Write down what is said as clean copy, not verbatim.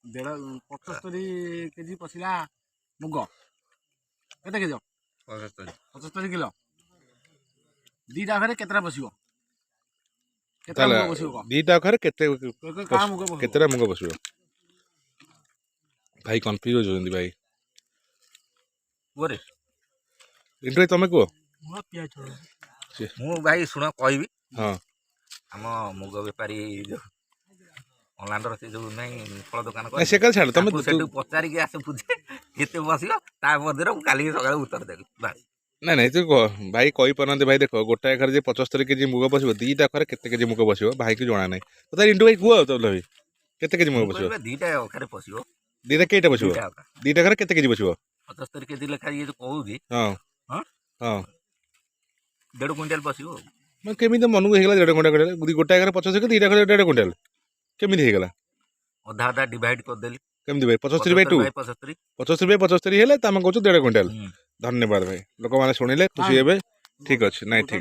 KG पशिला मुग केते KG 75 kilo दीटा घरे केतरा बसिबो केतरा मुग बसिबो दीटा घर केते का मुग केतरा मुग बसिबो भाई कंफ्यूज होजंदी भाई गोरे इंटो तमे को मु भाई सुन कहबी हां हम मुग बेपारी जो ऑनलाइन से जो नहीं फल दुकान ए से कल छाड़ तमे सेटू पचारि के आसे पूछे केते बसियो ता मधुर काली सकाळ उत्तर देली बस ना नहीं तू भाई कही पारते भाई देख गोटाए घर 75 केजी मुग बस दीटा घर केते केजी मुग बस भाई की जना ना तो इंटू भाई कह तो भाई केते केजी मुग बस दीटा अखारे पसियो दीटा केटा बस दीटा घर केते केजी बस 75 केजी लेखा ये जो कहूजी हाँ हाँ हाँ 1.5 क्विंटल पसियो मैं केमी मन को होगा 1.5 क्विंटल गोटाए घर 75 के दीटा घर 1.5 क्विंटल केमी होगा अधा अधा डिवाइड कर देली केमती भाई 75 बाय 2 75 बाय 75 हेले त हम कहू 1.5 क्विंटल धन्यवाद भाई लोक मैंने शुणिले खुशी हे ठीक अच्छे ना ठीक